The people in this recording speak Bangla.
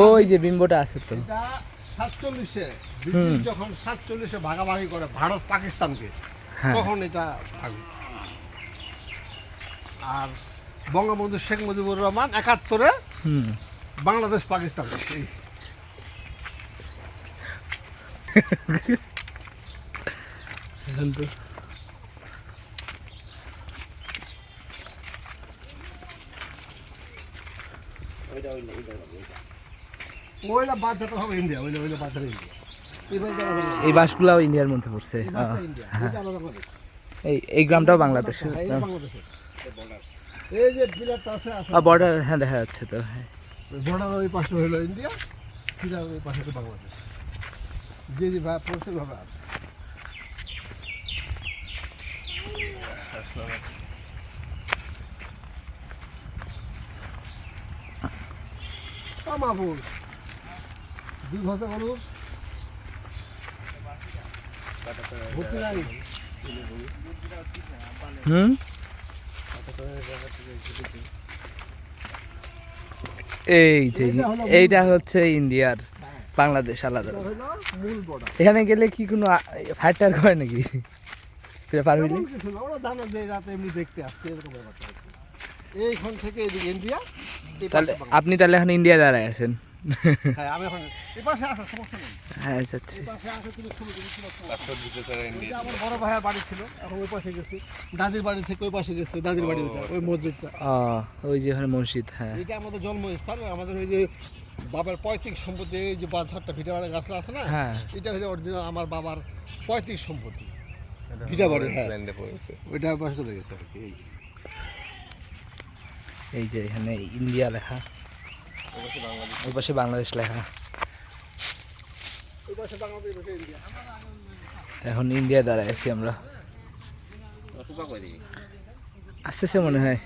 ওই যে বিম্বটা আছে তো। এটা 47-এ ব্রিটিশ যখন 47-এ ভাগাভাগি করে ভারত পাকিস্তানকে, তখন এটা ভাগ। আর বঙ্গবন্ধু শেখ মুজিবুর রহমান 71-এ বাংলাদেশ পাকিস্তান। ওইটা বাদ দিতে হবে ইন্ডিয়া, ওইটা বাদ দিতে ইন্ডিয়া। এই বাসগুলাও ইন্ডিয়ার মধ্যে পড়ছে। এই গ্রামটাও বাংলাদেশের। এই যে বিরাট আছে বর্ডার, হ্যাঁ দেখা যাচ্ছে তো। বর্ডার ওই পাশে হলো ইন্ডিয়া, বিরাট ওই পাশে তো বাংলাদেশ। যে যে ভাই পড়ছে ভাবে মাহবুব 2 ঘন্টা করু এই যে এইটা হচ্ছে ইন্ডিয়ার বাংলাদেশ আলাদা। এখানে গেলে কি কোনো ফাইটার করে নাকি? পারবি না? দেখতে আসছে এরকম ব্যাপারটা। এইখান থেকে এদিকে ইন্ডিয়া। তাহলে আপনি তাহলে এখন ইন্ডিয়া দাঁড়ায় আছেন? হ্যাঁ, আমি এখন এই পাশে আসা সমস্যা নেই। হ্যাঁ, যাচ্ছি। আমার বড় ভাইয়ের বাড়ি ছিল, এখন ওই পাশে গেছি। দাদির বাড়ি থেকে ওই পাশে গেছি, দাদির বাড়ি ওই মসজিদটা। ওই যে ওখানে মসজিদ। হ্যাঁ, এটা আমাদের জন্মস্থান। আমাদের ওই যে বাবার পৈতৃক সম্পত্তি, এই যে বাজারটা ভিটাবাড়ি গাছটা আছে না, হ্যাঁ, এটা হলো অরিজিনাল আমার বাবার পৈতৃক সম্পত্তি ভিটাবাড়ি। হ্যাঁ, ওইটা পাশে চলে গেছে আর কি। এই যে এখানে ইন্ডিয়া লেখা, ওই পাশে বাংলাদেশ লেখা। এখন ইন্ডিয়া দাঁড়ায় আছি আমরা। আসতেছে মনে হয়।